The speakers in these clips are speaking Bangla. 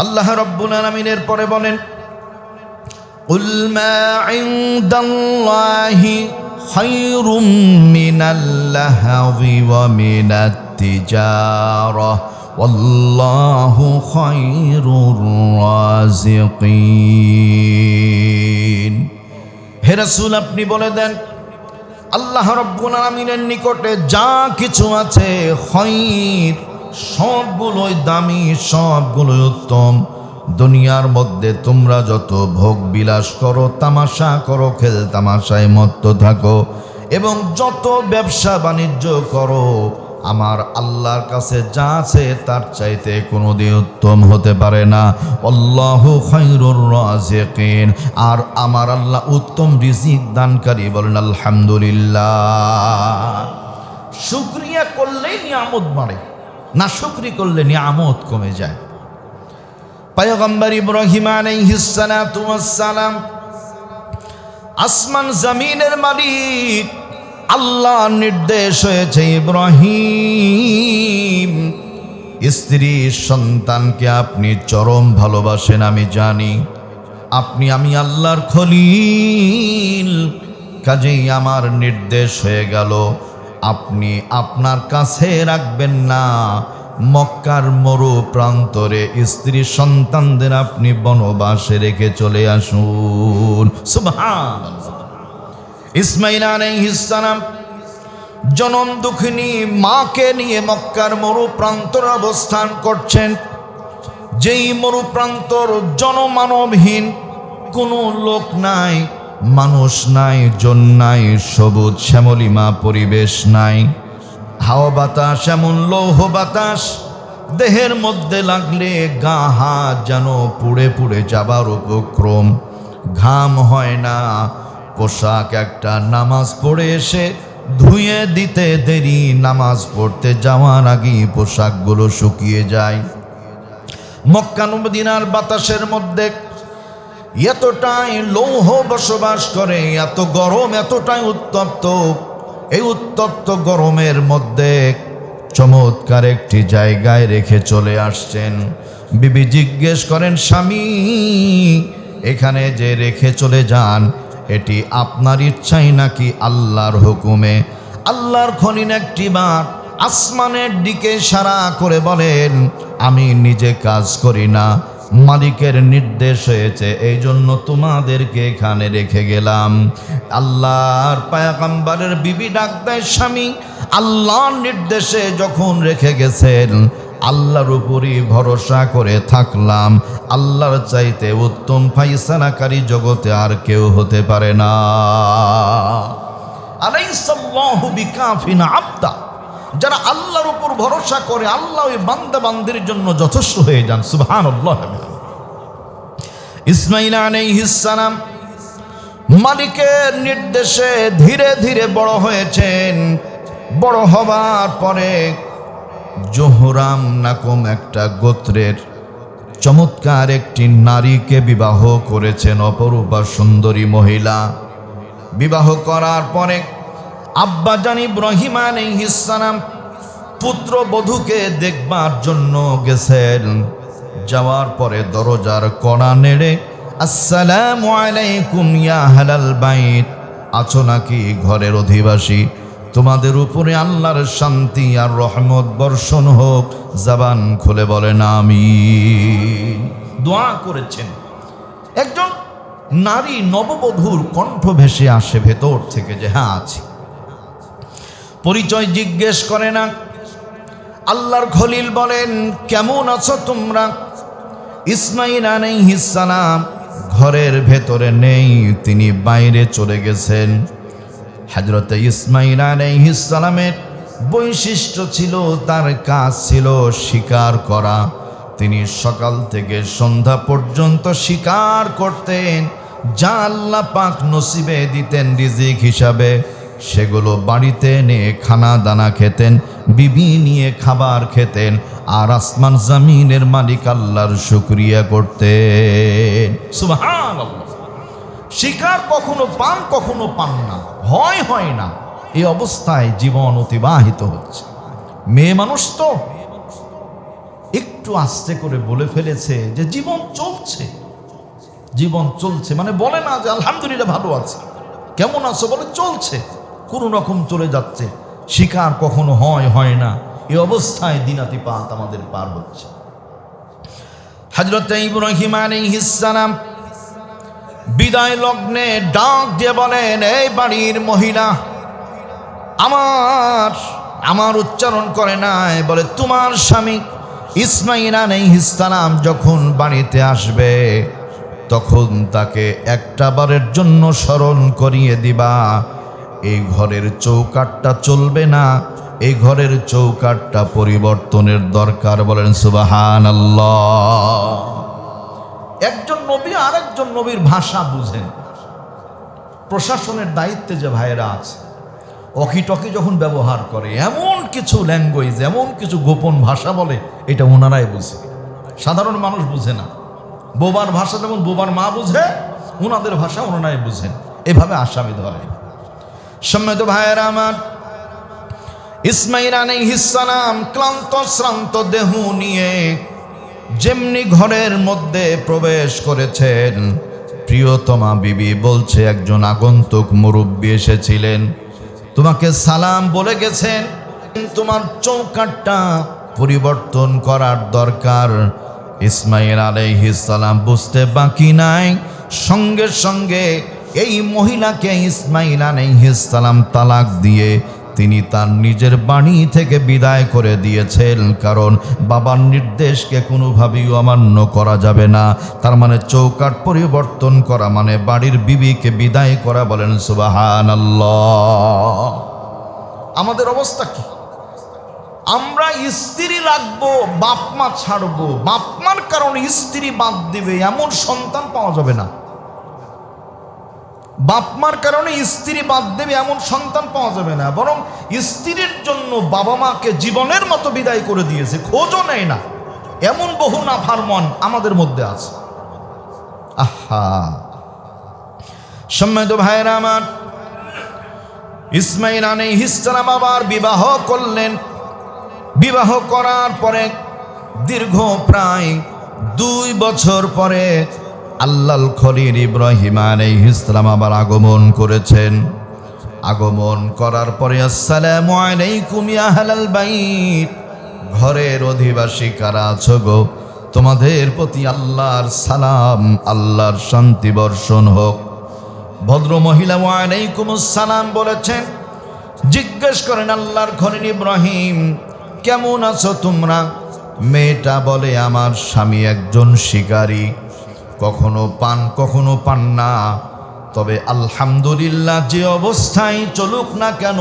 আল্লাহ রাব্বুল আলামিনের পরে বলেন, কুল মা ইনদাল্লাহি খায়রুম মিনাল লাহবি ওয়া মিনাত তিজারা ওয়াল্লাহু খায়রুর রাযিকিন। হে রাসূল, আপনি বলে দেন, আল্লাহ রাব্বুল আলামিনের নিকটে যা কিছু আছে খায়র, সবগুলোই দামি, সবগুলোই উত্তম। দুনিয়ার মধ্যে তোমরা যত ভোগ বিলাস করো, তামাশা করো, খেল তামাশায় মত্ত থাকো এবং যত ব্যবসা বাণিজ্য করো, আমার আল্লাহর কাছে যা আছে তার চাইতে কোনোদিন উত্তম হতে পারে না। আল্লাহু খায়রুর রাযিকিন, আর আমার আল্লাহ উত্তম রিজিক দানকারী। বলেন আলহামদুলিল্লাহ। শুকরিয়া করলেই নিয়ামত বাড়ে, না শুকরি করলে নিয়ামত কমে যায়। পয়গম্বর ইব্রাহিম আলাইহিস সালাতু ওয়াস সালাম, আসমান জমিনের মালিক আল্লাহ নির্দেশ হয়েছে, ইব্রাহিম স্ত্রী সন্তানকে আপনি চরম ভালোবাসেন, আমি জানি। আমি আল্লাহর খলিল, কাজেই আমার নির্দেশ হয়ে গেল আপনি আপনার কাছে রাখবেন না, মক্কার মরু প্রান্তরে স্ত্রী সন্তানদের আপনি বনবাসে রেখে চলে আসুন। সুবহানাল্লাহ। ইসমাঈল আলাইহিস সালাম জনম দুঃখিনী মাকে নিয়ে মক্কার মরু প্রান্তরে অবস্থান করছেন। যেই মরু প্রান্তর জনমানবহীন, কোনো লোক নাই, মানুষ নাই, জন নাই, সবুজ শ্যামলিমা পরিবেশ নাই। হাওয়া বাতাস এমন লৌহ বাতাস, দেহের মধ্যে লাগলে গা হাত যেন পুড়ে পুড়ে যাবার উপক্রম। ঘাম হয় না, পোশাক একটা নামাজ পড়ে এসে ধুয়ে দিতে দেরি, নামাজ পড়তে যাওয়ার আগেই পোশাকগুলো শুকিয়ে যায়। মক্কা মদিনার বাতাসের মধ্যে এতটাই লৌহ বসবাস করে, এত গরম, এতটাই উত্তপ্ত। এই উত্তপ্ত গরমের মধ্যে চমৎকার একটি জায়গায় রেখে চলে আসছেন। বিবি জিজ্ঞেস করেন, স্বামী এখানে যে রেখে চলে যান, এটি আপনার ইচ্ছাই নাকি আল্লাহর হুকুমে? আল্লাহর খলিল একটিবার আসমানের দিকে ইশারা করে বলেন, আমি নিজে কাজ করি না, মালিকের নির্দেশ হয়েছে, এই জন্য তোমাদেরকে এখানে রেখে গেলাম। আল্লাহর পয়গম্বরের বিবি ডাক দেয়, স্বামী আল্লাহর নির্দেশে যখন রেখে গেছেন, আল্লাহর উপরই ভরসা করে থাকলাম। আল্লাহর চাইতে উত্তম ফায়সালাকারী জগতে আর কেউ হতে পারে না। আলাইসাল্লাহু বিকাফিন আবদা, যারা আল্লাহর উপর ভরসা করে, আল্লাহ ওই বান্দা বান্দির জন্য যথেষ্ট হয়ে যান। সুবহানাল্লাহ। ইসমাঈল আলাইহিস সালাম মালিকের নির্দেশে ধীরে ধীরে বড় হয়েছেন। বড় হবার পরে জোহরাম নাকম একটা গোত্রের চমৎকার একটি নারীকে বিবাহ করেছেন, অপরূপা সুন্দরী মহিলা। বিবাহ করার পরে আব্বাজান ইব্রাহিম আলাইহিস সালাম পুত্র বধূকে দেখবার জন্য গেছেন। যাওয়ার পরে দরজার কড়া নেড়ে, আসসালামু আলাইকুম ইয়া আহলাল বাইত, আছো নাকি ঘরের অধিবাসী? তোমাদের উপরে আল্লাহর শান্তি আর রহমত বর্ষণ হোক। জবান খুলে বলেন আমিন। দোয়া করেছেন। একজন নারী নববধূর কণ্ঠ ভেসে আসে ভেতর থেকে যে হ্যাঁ আছি। পরিচয় জিজ্ঞেস করে না। আল্লাহর খলিল বলেন, কেমন আছো তোমরা? ইসমাঈল আলাইহিস সালাম ঘরের ভেতরে নেই, তিনি বাইরে চলে গেছেন। হযরত ইসমাঈল আলাইহিস সালামের বৈশিষ্ট্য ছিল, তার কাজ ছিল শিকার করা। তিনি সকাল থেকে সন্ধ্যা পর্যন্ত শিকার করতেন। যা আল্লাহ পাক নসিবে দিতেন রিজিক হিসাবে, সেগুলো বাড়িতে এনে খানা দানা খেতেন, বিবি নিয়ে খাবার খেতেন, আর আসমান জমিনের মালিক আল্লাহর শুকরিয়া করতেন। সুবহানাল্লাহ। শিকার কখনো পান, কখনো পান না, হয় না, এই অবস্থায় জীবন অতিবাহিত হচ্ছে। মেয়ে মানুষ তো একটু একটু আস্তে করে বলে ফেলেছে যে জীবন চলছে, জীবন চলছে, মানে বলে না যে আলহামদুলিল্লাহ ভালো আছে, কেমন আছো, বলে চলছে, কোনো রকম চলে যাচ্ছে, শিকার কখনো হয় না, এই অবস্থায় দিনাতিপাত আমাদের পার হচ্ছে। হযরত ইব্রাহিম আলাইহিস সালাম বিদায় লগ্নে ডাক দিয়ে বলেন, এই বাড়ির মহিলা, আমার উচ্চারণ করে নাই, বলে তোমার স্বামী ইসমাঈল আলাইহিস সালাম যখন বাড়িতে আসবে তখন তাকে একটা বারের জন্য স্মরণ করিয়ে দিবা, এই ঘরের চৌকাঠটা চলবে না, এই ঘরের চৌকাঠটা পরিবর্তনের দরকার। বলেন সুবহানাল্লাহ। একজন নবী আর একজন নবীর ভাষা বুঝেন। প্রশাসনের দায়িত্বে যে ভাইয়েরা আছে, অকিটকি যখন ব্যবহার করে, এমন কিছু ল্যাঙ্গুয়েজ, এমন কিছু গোপন ভাষা বলে, এটা ওনারাই বুঝে, সাধারণ মানুষ বুঝে না। বোবার ভাষা যেমন বোবার মা বুঝে, ওনাদের ভাষা ওনারাই বুঝেন, এভাবে আসামি ধরে। সম্মানিত ভাইয়েরা আমার, ইসমাঈল আলাইহিস সালাম ক্লান্ত শ্রান্ত দেহ নিয়ে যেমনি ঘরের মধ্যে প্রবেশ করেছেন, প্রিয়তমা বিবি বলছে, একজন আগন্তুক মুরব্বী এসেছিলেন, তোমাকে সালাম বলে গেছেন, তোমার চৌকাঠটা পরিবর্তন করার দরকার। ইসমাঈল আলাইহিস সালাম বুঝতে বাকি নাই, সঙ্গে সঙ্গে এই মহিলাকে ইসমাঈল আলাইহিস সালাম তালাক দিয়ে তিনি তার নিজের বাড়ি থেকে বিদায় করে দিয়েছেন, কারণ বাবার নির্দেশকে কোনোভাবেই অমান্য করা যাবে না। তার মানে চৌকাঠ পরিবর্তন করা মানে বাড়ির বিবিকে বিদায় করা। বলেন সুবহানাল্লাহ। আমাদের অবস্থা কি? আমরা স্ত্রী রাখবো, বাপমা ছাড়বো, বাপমার কারণে স্ত্রী বাদ দিবে, এমন সন্তান পাওয়া যাবে না। বাপমার কারণে স্ত্রী বাদ দেবে এমন সন্তান পাওয়া যাবে না, বরং স্ত্রীর জন্য বাবা মাকে জীবনের মতো বিদায় করে দিয়েছে, খোঁজও নেয় না, এমন বহু নাফরমান আমাদের মধ্যে আছে। আহা, সম্মানিত ভাইয়েরা আমার, ইসমাঈল আলাইহিস সালাম আবার বিবাহ করলেন। বিবাহ করার পরে দীর্ঘ প্রায় 2 বছর পরে আল্লাহর খলিল ইব্রাহিম আলাইহিস সালাম আবার আগমন করেছেন। আগমন করার পরে আসসালামু আলাইকুম ইয়া আহলাল বাইত, ঘরের অধিবাসী কারা আছো গো, তোমাদের প্রতি আল্লাহর সালাম, আল্লাহর শান্তি বর্ষণ হোক। ভদ্র মহিলা ওয়া আলাইকুমুস সালাম বলেছেন। জিজ্ঞেস করেন আল্লাহর খলিল ইব্রাহিম, কেমন আছো তোমরা? মেয়েটা বলে, আমার স্বামী একজন শিকারী, কখনো পান না, তবে আলহামদুলিল্লাহ যে অবস্থায় চলুক না কেন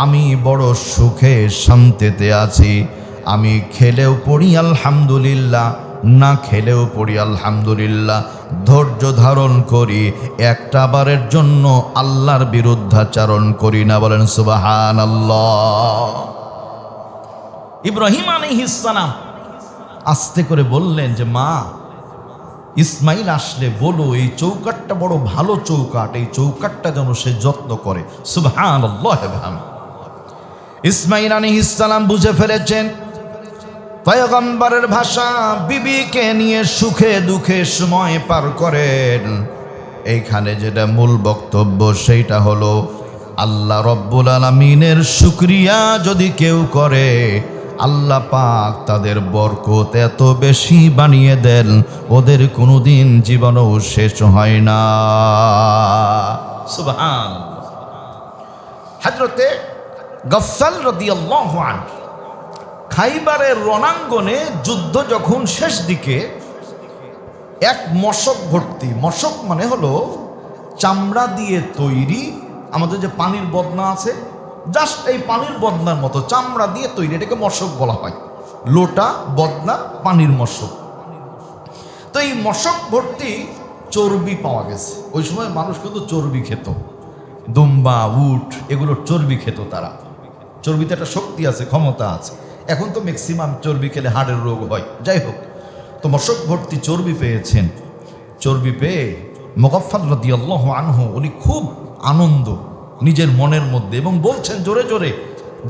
আমি বড় সুখে শান্তিতে আছি। আমি খেলেও পড়ি আলহামদুলিল্লাহ, না খেলেও পড়ি আলহামদুলিল্লাহ, ধৈর্য ধারণ করি, একটা বারের জন্য আল্লাহর বিরুদ্ধাচরণ করি না। বলেন সুবহানাল্লাহ। ইব্রাহিম আলাইহিস সালাম আস্তে করে বললেন যে, মা, ইসমাঈল আসলে বলো এই চৌকাঠটা বড় ভালো চৌকাঠ, এই চৌকাঠটা যেন সে যত্ন করে। সুবহানাল্লাহ। ইসমাঈল আলাইহিস সালাম বুঝে ফেলেছেন পয়গম্বরের ভাষা, বিবিকে নিয়ে সুখে দুঃখে সময় পার করেন। এইখানে যেটা মূল বক্তব্য সেইটা হলো, আল্লাহ রব্বুল আলামিনের শুকরিয়া যদি কেউ করে, আল্লাহ পাক তাদের বরকত এত বেশি বানিয়ে দেন, ওদের কোনোদিন জীবনও শেষ হয় না। সুবহানাল্লাহ। হযরতে গফফাল রাদিয়াল্লাহু আনহু খাইবারের রণাঙ্গনে যুদ্ধ যখন শেষ দিকে, এক মশক ভর্তি, মশক মানে হলো চামড়া দিয়ে তৈরি, আমাদের যে পানির বদনা আছে, জাস্ট এই পানির বদনার মতো চামড়া দিয়ে তৈরি, এটাকে মশক বলা হয়। লোটা, বদনা, পানির মশক। তো এই মশক ভর্তি চর্বি পাওয়া গেছে। ওই সময় মানুষ কিন্তু চর্বি খেত, দুম্বা, উট, এগুলোর চর্বি খেত তারা। চর্বিতে একটা শক্তি আছে, ক্ষমতা আছে। এখন তো ম্যাক্সিমাম চর্বি খেলে হাড়ের রোগ হয়। যাই হোক, তো মশক ভর্তি চর্বি পেয়েছেন। চর্বি পেয়ে মুগফফাল রাদিয়াল্লাহু আনহু উনি খুব আনন্দ নিজের মনের মধ্যে, এবং বলছেন জোরে জোরে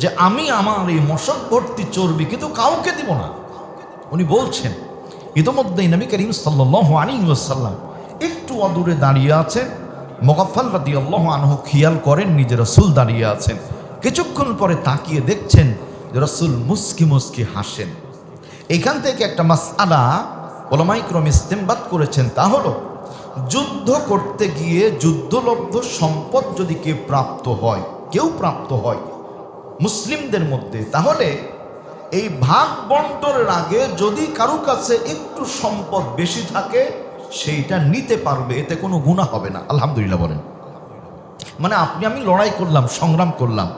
যে, আমি আমার এই মশক ভর্তি চর্বি কিন্তু কাউকে দিব না, উনি বলছেন ইতোমধ্যেই নবী করিম সাল্লাল্লাহু আলাইহি ওয়াসাল্লাম একটু অদূরে দাঁড়িয়ে আছেন। মুগাফফাল রাদিয়াল্লাহু আনহু খেয়াল করেন নিজে রাসূল দাঁড়িয়ে আছেন। কিছুক্ষণ পরে তাকিয়ে দেখছেন যে রাসূল মুস্কি মুস্কি হাসেন। এখান থেকে একটা মাসআলা উলামায়ে কিরাম ইস্তেমবাত করেছেন, তা হলো যুদ্ধ করতে গিয়ে যুদ্ধলব্ধ সম্পদ যদি কেউ প্রাপ্ত হয় মুসলিমদের মধ্যে, তাহলে এই ভাগ বন্টনের আগে যদি কারো কাছে একটু সম্পদ বেশি থাকে সেইটা নিতে পারবে, এতে কোনো গুনাহ হবে না। আলহামদুলিল্লাহ বলেন। মানে আপনি আমি লড়াই করলাম, সংগ্রাম করলাম,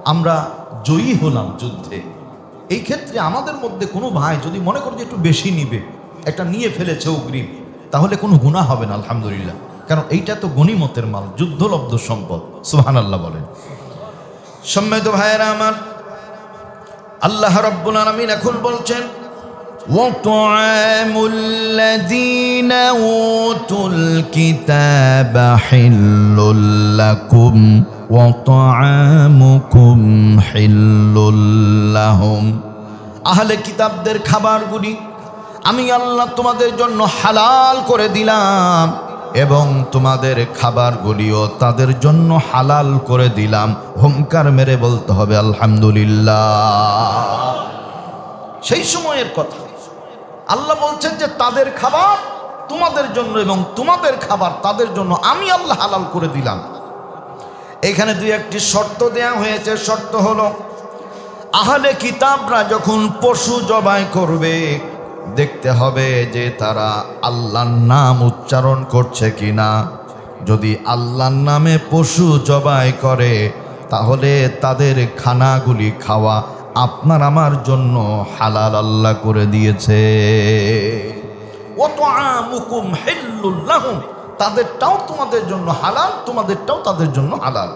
আমরা জয়ী হলাম যুদ্ধে, এই ক্ষেত্রে আমাদের মধ্যে কোনো ভাই যদি মনে করে যে একটু বেশি নিবে, একটা নিয়ে ফেলেছে অগ্রিম, তাহলে কোনো গুনাহ হবে না। আলহামদুলিল্লাহ, কারণ এইটা তো গনিমতের মাল, যুদ্ধলব্ধ সম্পদ। সুবহানাল্লাহ বলেন। সম্মানিত ভাইয়েরা আমার, আল্লাহ রাব্বুল আলামিন এখন বলছেন وَطَعَامُ الَّذِينَ أُوتُوا الْكِتَابَ حِلٌّ لَّكُمْ وَطَعَامُكُمْ حِلٌّ لَّهُمْ। আহলে কিতাবদের খাবারগুলি আমি আল্লাহ তোমাদের জন্য হালাল করে দিলাম এবং তোমাদের খাবারগুলিও তাদের জন্য হালাল করে দিলাম। হুঙ্কার মেরে বলতে হবে আলহামদুলিল্লাহ। সেই সময়ের কথা আল্লাহ বলছেন যে তাদের খাবার তোমাদের জন্য এবং তোমাদের খাবার তাদের জন্য আমি আল্লাহ হালাল করে দিলাম। এখানে দুই একটি শর্ত দেয়া হয়েছে। শর্ত হলো আহলে কিতাবরা যখন পশু জবাই করবে দেখতে হবে যে তারা আল্লাহর নাম উচ্চারণ করছে কিনা। যদি আল্লাহর নামে পশু জবাই করে তাহলে তাদের খানাগুলি খাওয়া আপনার আমার জন্য হালাল আল্লাহ করে দিয়েছে। ওয়াতআমুকুম হিল্লুল লাহুম, তাদেরটাও তোমাদের জন্য হালাল, তোমাদেরটাও তাদের জন্য হালাল।